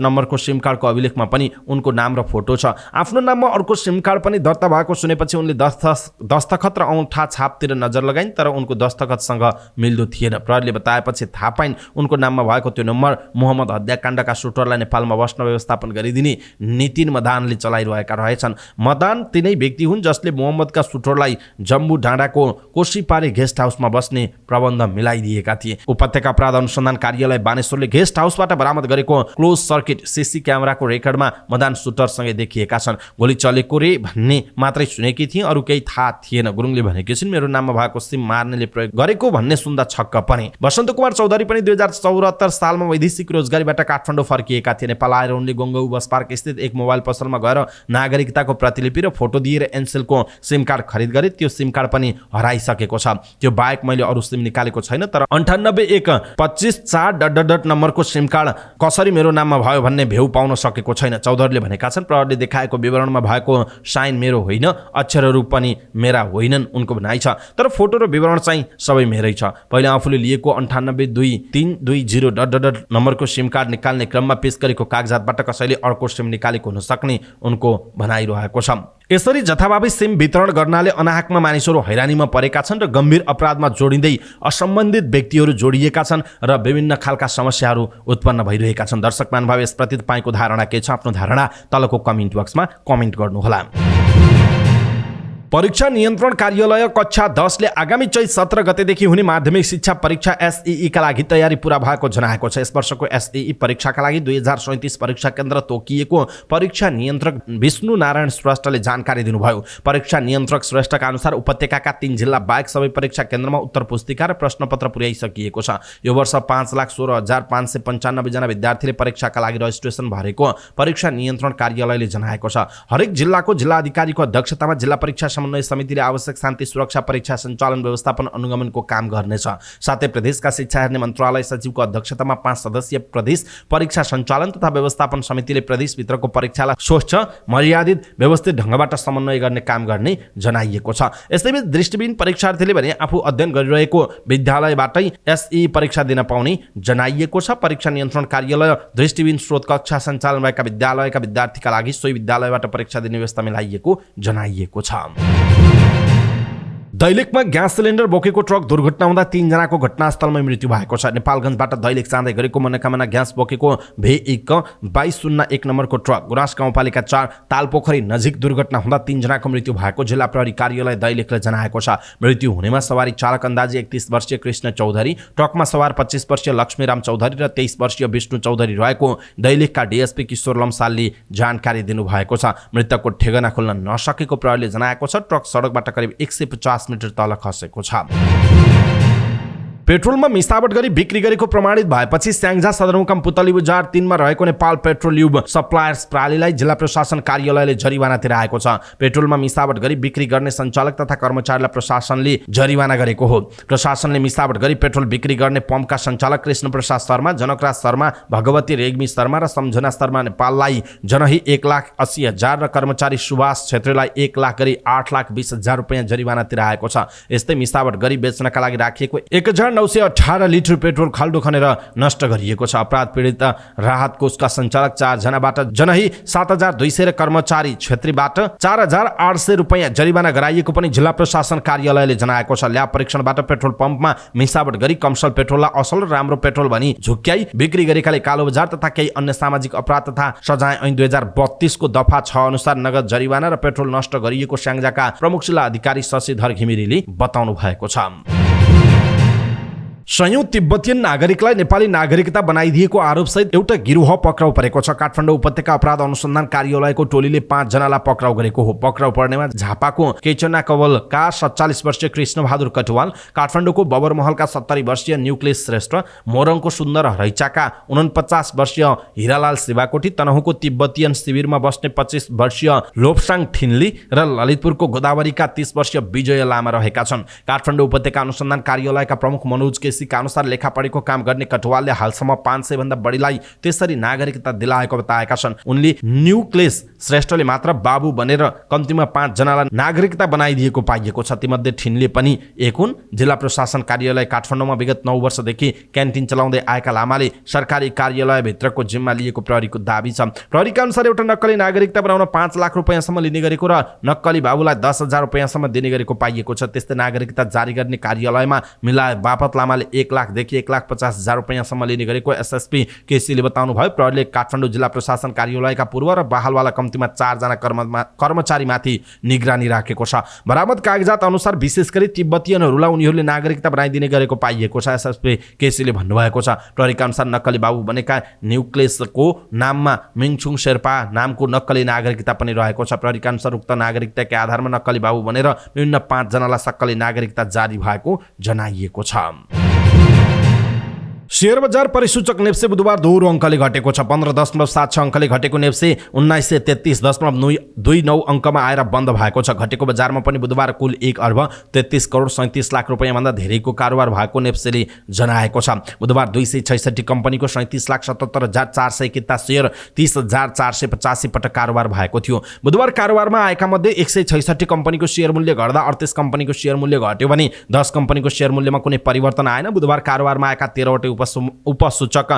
नम्बरको सिम कार्डको अभिलेखमा पनि उनको नाम र फोटो छ। आफ्नो नाममा अर्को सिम कार्ड पनि दर्ता भएको सुनेपछि उनले दस्तखत र औँठा छापतिर नजर लगाइन्, तर उनको दस्तखतसँग मिल्दो थिएन। प्रहरीले बताएपछि थाहा पाइन् उनको नाममा भएको त्यो नम्बर मोहम्मद हत्याकाण्डका सुटरलाई नेपालमा बस्न व्यवस्थापन गरिदिने नितिन मदानले चलाइरहेका रहेछन्। मदान तिनै व्यक्ति हुन् जसले मोहम्मदका सुटरलाई जम्बू डाँडाको कोशीपारी गेस्ट हाउसमा बस्ने प्रबन्ध मिलाइदिएका थिए। उपत्यका अपराध अनुसन्धान कार्यालय बानेश्वरले गेस्ट हाउसबाट बरामद गरेको क्लोज सर्किट सीसी क्यामेराको रेकर्डमा मदान सुटरसँगै देखिएका छन्। गोली चलेको रे भन्ने मात्रै सुनेकी थिए, अरू केही थाहा थिएन। गुरुङले भनेकी छिन् मेरो नाममा भएको सिम मार्नेले प्रयोग गरेको भन्ने सुन्दा छक्क पनि। वसन्त कुमार चौधरी पनि 2074 सालमा वैदेशिक रोजगारीबाट काठमाडौँ फर्किएका थिए। नेपाल आएर उनले गङ्गौ बस पार्क स्थित एक मोबाइल पसलमा गएर नागरिकताको प्रतिलिपि र फोटो दिएर एनसेलको सिम कार्ड खरिद गरे। त्यो सिम कार्ड पनि हराइसकेको छ। त्यो बाहेक मैले अरू सिम निकालेको छैन, तर 981254 नम्बरको सिम कार्ड कसरी मेरो नाममा भयो भन्ने भेउ पाउन सकेको छैन। चौधरीले भनेका छन् प्रहरीले देखाएको विवरणमा भएको साइन मेरो होइन, अक्षरहरू पनि मेरा होइनन् उनको भनाइ छ, तर फोटो र विवरण चाहिँ सबै मेरै छ। पहिले आफूले लिएको 982320 नम्बरको सिम कार्ड निकाल्ने क्रममा पेश गरेको कागजातबाट कसैले अर्को सिम निकालेको हुन सक्ने उनको भनाइरहेको छ। यसरी जथाभावी सिम वितरण गर्नाले अनाहकमा मानिसहरू हैरानीमा परेका छन् र गम्भीर अपराधमा जोडिँदै असम्बन्धित व्यक्तिहरू जोडिएका छन् र विभिन्न खालका समस्याहरू उत्पन्न भइरहेका छन्। दर्शक महानुभाव, यसप्रति तपाईँको धारणा के छ? आफ्नो धारणा तलको कमेन्ट बक्समा कमेन्ट गर्नुहोला। परीक्षा नियन्त्रण कार्यालय कक्षा 10 ले आगामी चैत 17 गतेदेखि हुने माध्यमिक शिक्षा परीक्षा एसईई का लागि तयारी पूरा भएको जनाएको छ। यस वर्षको एसईई परीक्षाका लागि 2037 परीक्षा केन्द्र तोकिएको परीक्षा नियन्त्रक विष्णु नारायण श्रेष्ठले जानकारी दिनुभयो। परीक्षा नियन्त्रक श्रेष्ठका अनुसार उपत्यकाका 3 जिल्ला बाहेक सबै परीक्षा केन्द्रमा उत्तर पुस्तिका र प्रश्नपत्र पुर्याइसकिएको छ। यो वर्ष 5,16,595 जना विद्यार्थीले परीक्षाका लागि रजिस्ट्रेसन भरेको परीक्षा नियन्त्रण कार्यालयले जनाएको छ। हरेक जिल्लाको जिल्लाधिकारीको अध्यक्षतामा जिल्ला परीक्षा समन्वय समितिले आवश्यक शान्ति सुरक्षा परीक्षा सञ्चालन व्यवस्थापन अनुगमनको काम गर्नेछ। साथै प्रदेशका शिक्षा हेर्ने मन्त्रालय सचिवको अध्यक्षतामा 5 सदस्यीय प्रदेश परीक्षा सञ्चालन तथा व्यवस्थापन समितिले प्रदेशभित्रको परीक्षालाई स्वच्छ, मर्यादित, व्यवस्थित ढङ्गबाट समन्वय गर्ने काम गर्ने जनाइएको छ। यसैबीच दृष्टिविहीन परीक्षार्थीले भने आफू अध्ययन गरिरहेको विद्यालयबाटै एसई परीक्षा दिन पाउने जनाइएको छ। परीक्षा नियन्त्रण कार्यालय दृष्टिविहीन स्रोत कक्षा सञ्चालन भएका विद्यालयका विद्यार्थीका लागि सोही विद्यालयबाट परीक्षा दिने व्यवस्था मिलाइएको जनाइएको छ। दैलेखमा ग्यास सिलिन्डर बोकेको ट्रक दुर्घटना हुँदा 3 जनाको घटनास्थलमै मृत्यु भएको छ। नेपालगञ्जबाट दैलेख जाँदै गरेको मनोकामना ग्यास बोकेको भे1 2201 नम्बरको ट्रक गुराँस गाउँपालिका 4 तालपोखरी नजिक दुर्घटना हुँदा 3 जनाको मृत्यु भएको जिल्ला प्रहरी कार्यालय दैलेखले जनाएको छ। मृत्यु हुनेमा सवारी चालक अन्दाजी 31 वर्षीय कृष्ण चौधरी, ट्रकमा सवार 25 वर्षीय लक्ष्मीराम चौधरी र 23 वर्षीय विष्णु चौधरी रहेको दैलेखका डीएसपी किशोर लम्सालले जानकारी दिनुभएको छ। मृतकको ठेगाना खोल्न नसकेको प्रहरीले जनाएको छ। ट्रक सडकबाट करिब 150 मिटर तल खसेको छ। पेट्रोलमा मिसावट गरी बिक्री गरेको प्रमाणित भएपछि स्याङ्जा सदरमुकाम पुतली बजार 3 मा रहेको नेपाल पेट्रोलियम सप्लायर्स प्रणालीलाई जिल्ला प्रशासन कार्यालयले जरिवाना तिराएको छ। पेट्रोलमा मिसावट गरी बिक्री गर्ने सञ्चालक तथा कर्मचारीलाई प्रशासनले जरिवाना गरेको हो। प्रशासनले मिसावट गरी पेट्रोल बिक्री गर्ने पम्पका सञ्चालक कृष्ण प्रसाद शर्मा, जनकराज शर्मा, भगवती रेग्मी शर्मा र सम्झना शर्मा नेपाललाई जनही 1,80,000 र कर्मचारी सुभाष छेत्रीलाई 1 लाख गरी 8,20,000 रुपैयाँ जरिवाना तिराएको छ। यस्तै मिसावट गरी बेच्नका लागि राखिएको 1918 लिटर पेट्रोल खाल्डो खनेर नष्ट गरिएको छ। अपराध पीडित राहत कोषका सञ्चालक 4 जनाबाट जनही 7,200 र कर्मचारी क्षेत्रीबाट 4,800 रुपैयाँ जरिवाना गराइएको पनि जिल्ला प्रशासन कार्यालयले जनाएको छ। ल्याब परीक्षणबाट पेट्रोल पम्पमा मिसावट गरी कमसल पेट्रोललाई असल र राम्रो पेट्रोल भनी झुक्क्याई बिक्री गरेकाले कालो बजार तथा केही अन्य सामाजिक अपराध तथा सजाय ऐन 2032 को दफा 6 अनुसार नगद जरिवाना र पेट्रोल नष्ट गरिएको स्याङ्जाका प्रमुख जिल्ला अधिकारी शशिधर घिमिरेले बताउनु भएको छ। सयौं तिब्बतीयन नागरिकलाई नेपाली नागरिकता बनाइदिएको आरोपसहित एउटा गिरोह पक्राउ परेको छ। काठमाडौँ उपत्यका अपराध अनुसन्धान कार्यालयको टोलीले 5 जनालाई पक्राउ गरेको हो। पक्राउ पर्नेमा झापाको केचना कवलका 47 वर्षीय कृष्णबहादुर कटुवाल, काठमाडौँको बबरमहलका 70 वर्षीय न्युक्लेश श्रेष्ठ, मोरङको सुन्दर रैचाका 49 वर्षीय हिरालाल शिवाकोटी, तनहुँको तिब्बतीयन शिविरमा बस्ने 25 वर्षीय लोपसाङ ठिन्ली र ललितपुरको गोदावरीका 30 वर्षीय विजय लामा रहेका छन्। काठमाडौँ उपत्यका अनुसन्धान कार्यालयका प्रमुख मनोज का अनुसार लेखापढीको काम गर्ने कटुवालले हालसम्म 500 भन्दा बढीलाई त्यसरी नागरिकता दिलाएको बताएका छन्। उनले न्युक्लेश श्रेष्ठले मात्र बाबु बनेर कम्तीमा 5 जनालाई नागरिकता बनाइदिएको पाइएको छ। तीमध्ये ठिनले पनि एक हुन्। जिल्ला प्रशासन कार्यालय काठमाडौँमा विगत 9 वर्षदेखि क्यान्टिन चलाउँदै आएका लामाले सरकारी कार्यालयभित्रको जिम्मा लिएको प्रहरीको दाबी छ। प्रहरीका अनुसार एउटा नक्कली नागरिकता बनाउन 5 लाख रुपैयाँसम्म लिने गरेको र नक्कली बाबुलाई 10,000 रुपैयाँसम्म दिने गरेको पाइएको छ। त्यस्तै नागरिकता जारी गर्ने कार्यालयमा मिलाए बापत लामाले 1 लाखदेखि 1,50,000 रुपैयाँसम्म लिने गरेको एसएसपी केसीले बताउनु भयो। प्रहरीले काठमाडौँ जिल्ला प्रशासन कार्यालयका पूर्व र बहालवाला कम्तीमा 4 जना कर्मचारीमाथि निगरानी राखेको छ। बरामद कागजात अनुसार विशेष गरी तिब्बतीयनहरूलाई उनीहरूले नागरिकता बनाइदिने गरेको पाइएको छ। एसएसपी केसीले भन्नुभएको छ। प्रहरीका अनुसार नक्कली बाबु बनेका न्युक्लेसको नाममा मिङछुङ शेर्पा नामको नक्कली नागरिकता पनि रहेको छ। प्रहरीका अनुसार उक्त नागरिकताकै आधारमा नक्कली बाबु बनेर विभिन्न 5 जनालाई सक्कली नागरिकता जारी भएको जनाइएको छ। शेयर बजार परिसूचक नेप्से बुधबार दोहोरो अङ्कले घटेको छ। 15.76 अङ्कले घटेको नेप्से 1933.29 अङ्कमा आएर बन्द भएको छ। घटेको बजारमा पनि बुधबार कुल 1 अर्ब 33 करोड 37 लाख रुपैयाँभन्दा धेरैको कारोबार भएको नेप्सेले जनाएको छ। बुधबार 266 कम्पनीको 37,77,400 किता शेयर 30,485 पटक कारोबार भएको थियो। बुधबार कारोबारमा आएका मध्ये 166 कम्पनीको शेयर मूल्य घट्दा 38 कम्पनीको शेयर मूल्य घट्यो भने 10 कम्पनीको शेयर मूल्यमा कुनै परिवर्तन आएन। बुधबार कारोबारमा आएका 13वटै उपसूचक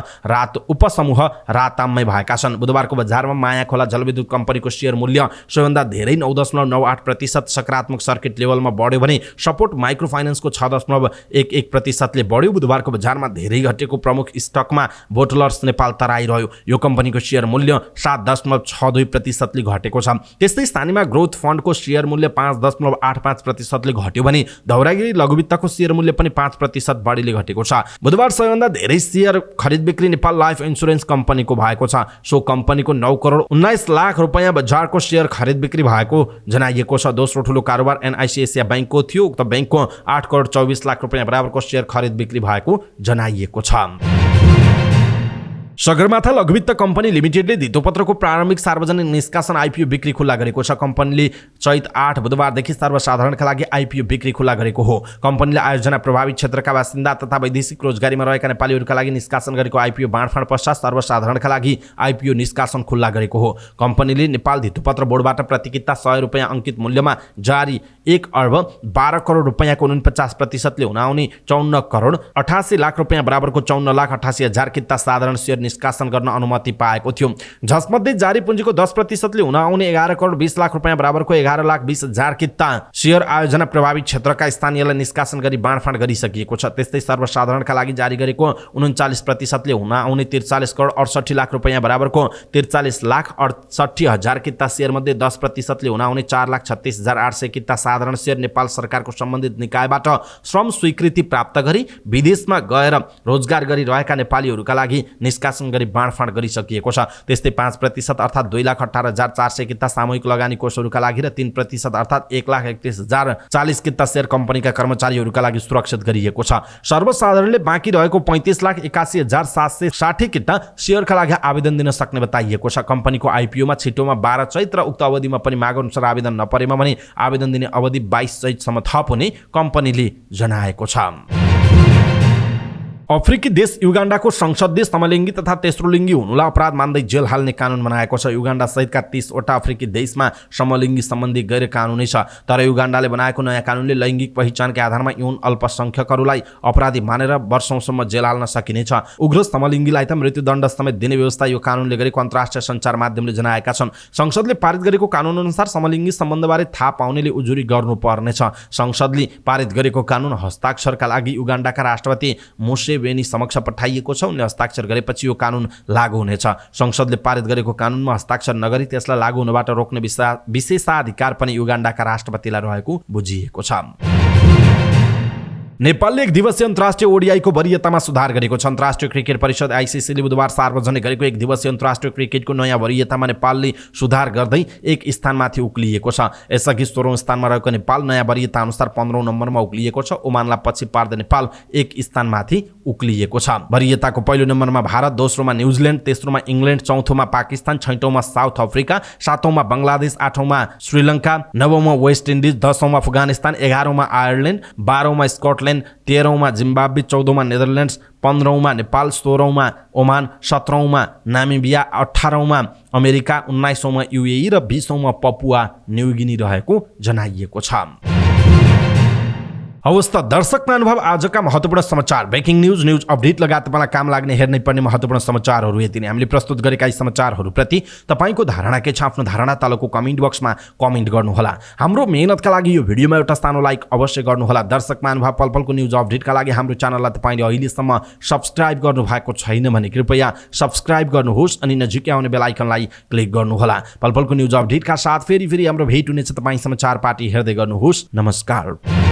उपसमूह राताममै भएका छन्। बुधबारको बजारमा माया खोला जलविद्युत कम्पनीको शेयर मूल्य सबैभन्दा धेरै 9.98% सकारात्मक सर्किट लेभलमा बढ्यो भने सपोर्ट माइक्रो फाइनान्सको 6.11%ले बढ्यो। बुधबारको बजारमा धेरै घटेको प्रमुख स्टकमा बोटलर्स नेपाल तराई रह्यो। यो कम्पनीको शेयर मूल्य 7.62%ले घटेको छ। त्यस्तै स्थानीयमा ग्रोथ फन्डको शेयर मूल्य 5.85%ले घट्यो भने धौरागिरी लघुवित्तको शेयर मूल्य पनि 5% बढीले घटेको छ। बुधबार सबैभन्दा धेरै शेयर खरिद बिक्री नेपाल लाइफ इन्स्योरेन्स कम्पनीको भएको छ। सो कम्पनीको 9 करोड 19 लाख रुपैयाँ बजारको शेयर खरिद बिक्री भएको जनाइएको छ। दोस्रो ठुलो कारोबार एनआइसी एसिया बैंकको थियो। उक्त बैंकको 8 करोड 24 लाख रुपैयाँ बराबरको शेयर खरिद बिक्री भएको जनाइएको छ। सगरमाथा लघुवित्त कम्पनी लिमिटेडले धितोपत्रको प्रारम्भिक सार्वजनिक निष्कासन आइपिओ बिक्री खुल्ला गरेको छ। कम्पनीले चैत 8 बुधबारदेखि सर्वसाधारणका लागि आइपिओ बिक्री खुल्ला गरेको हो। कम्पनीले आयोजना प्रभावित क्षेत्रका बासिन्दा तथा वैदेशिक रोजगारीमा रहेका नेपालीहरूका लागि निष्कासन गरेको आइपिओ बाँडफाँड पश्चात सर्वसाधारणका लागि आइपिओ निष्कासन खुल्ला गरेको हो। कम्पनीले नेपाल धितोपत्र बोर्डबाट प्रति किता 100 रुपैयाँ अङ्कित मूल्यमा जारी 1 अर्ब 12 करोड रुपैयाँको 49%ले हुन आउने 54 करोड 88 लाख रुपैयाँ बराबरको 54,88,000 किता साधारण शेयर निष्कासन गर्न अनुमति पाएको थियो। जसमध्ये जारी पुँजीको 10%ले हुन आउने 11 करोड 20 लाख रुपैयाँ बराबरको 11,20,000 किता शेयर आयोजना प्रभावित क्षेत्रका स्थानीयलाई निष्कासन गरी बाँडफाँड गरिसकिएको छ। त्यस्तै सर्वसाधारणका लागि जारी गरेको 39%ले हुन आउने 43 करोड 68 लाख रुपैयाँ बराबरको 43,68,000 किता शेयर मध्ये 10%ले हुन आउने 4,36,800 किता साधारण शेयर नेपाल सरकारको सम्बन्धित निकायबाट श्रम स्वीकृति प्राप्त गरी विदेशमा गएर रोजगार गरिरहेका नेपालीहरूका लागि निष्कासन गरी बाँडफाँड गरिसकिएको छ। त्यस्तै 5% अर्थात् 2,18,400 किता सामूहिक लगानी कोषहरूका लागि र 3% अर्थात् 1,31,040 किता शेयर कम्पनीका कर्मचारीहरूका लागि सुरक्षित गरिएको छ। सर्वसाधारणले बाँकी रहेको 35,81,760 किता शेयरका लागि आवेदन दिन सक्ने बताइएको छ। कम्पनीको आइपिओमा छिटोमा 12 चैत र उक्त अवधिमा पनि माग अनुसार आवेदन नपरेमा भने आवेदन दिने अवधि 22 चैतसम्म थप हुने कम्पनीले जनाएको छ। अफ्रिकी देश युगाण्डाको संसदले समलिङ्गी तथा तेस्रो लिङ्गी हुनुलाई अपराध मान्दै जेल हाल्ने कानुन बनाएको छ। युगाण्डा सहितका 30 वटा अफ्रिकी देशमा समलिङ्गी सम्बन्धी गैर कानुनी छ। तर युगाण्डाले बनाएको नयाँ कानुनले लैङ्गिक पहिचानका आधारमा यौन अल्पसंख्यकहरूलाई अपराधी मानेर वर्षौंसम्म जेल हाल्न सकिनेछ। उग्र समलिङ्गीलाई त मृत्युदण्ड समेत दिने व्यवस्था यो कानुनले गरेको अन्तर्राष्ट्रिय सञ्चार माध्यमले जनाएका छन्। संसदले पारित गरेको कानुन अनुसार समलिङ्गी सम्बन्धबारे थाहा पाउनेले उजुरी गर्नुपर्नेछ। संसदले पारित गरेको कानुन हस्ताक्षरका लागि युगाण्डाका राष्ट्रपति मुसेवेनी समक्ष पठाइएको छ। उनले हस्ताक्षर गरेपछि यो कानुन लागू हुनेछ। संसदले पारित गरेको कानुनमा हस्ताक्षर नगरी त्यसलाई लागू हुनबाट रोक्ने विशेषाधिकार पनि युगाण्डाका राष्ट्रपतिलाई रहेको बुझिएको छ। नेपालले 1 दिवसीय अन्तर्राष्ट्रिय ओडिआईको वरियतामा सुधार गरेको छ। अन्तर्राष्ट्रिय क्रिकेट परिषद आइसिसीले बुधबार सार्वजनिक गरेको 1 दिवसीय अन्तर्राष्ट्रिय क्रिकेटको नयाँ वरियतामा नेपालले सुधार गर्दै 1 स्थानमाथि उक्लिएको छ। यसअघि 16औं स्थानमा रहेको नेपाल नयाँ वरियता अनुसार 15औं नम्बरमा उक्लिएको छ। ओमानलाई पछि पार्दै नेपाल 1 स्थानमाथि उक्लिएको छ। वरियताको पहिलो नम्बरमा भारत, दोस्रोमा न्युजिल्यान्ड, तेस्रोमा इङ्ल्यान्ड, चौथोमा पाकिस्तान, छैटौँमा साउथ अफ्रिका, सातौँमा बङ्गलादेश, आठौँमा श्रीलङ्का, नवौँमा वेस्ट इन्डिज, 10औँमा अफगानिस्तान, 11औँमा आयरल्यान्ड, 12औँमा स्कटल्यान्ड, स्कटल्यान्ड, 13औं जिम्बाब्वे, 14औं नेदरल्यान्ड्स, 15औं नेपाल, 16औं ओमान, 17औं नामिबिया, 18औं अमेरिका, 19औं UAE र 20औं पपुवा न्युगिनी रहेको जनाइएको छ। हवस् त दर्शक महानुभाव, आजका महत्त्वपूर्ण समाचार, ब्रेकिङ न्युज अपडेट लगायत तपाईँलाई काम लाग्ने हेर्नै पर्ने महत्त्वपूर्ण समाचारहरू यति नै। हामीले प्रस्तुत गरेका यी समाचारहरूप्रति तपाईँको धारणा के छ? आफ्नो धारणा तलको कमेन्ट बक्समा कमेन्ट गर्नुहोला। हाम्रो मेहनतका लागि यो भिडियोमा एउटा सानो लाइक अवश्य गर्नुहोला। दर्शक महानुभाव, पल पलको न्युज अपडेटका लागि हाम्रो च्यानललाई तपाईँले अहिलेसम्म सब्सक्राइब गर्नुभएको छैन भने कृपया सब्सक्राइब गर्नुहोस् अनि नजिकै आउने बेल आइकनलाई क्लिक गर्नुहोला। पल पलको न्युज अपडेटका साथ फेरि हाम्रो भेट हुनेछ। तपाईँ समाचार पार्टी हेर्दै गर्नुहोस्। नमस्कार।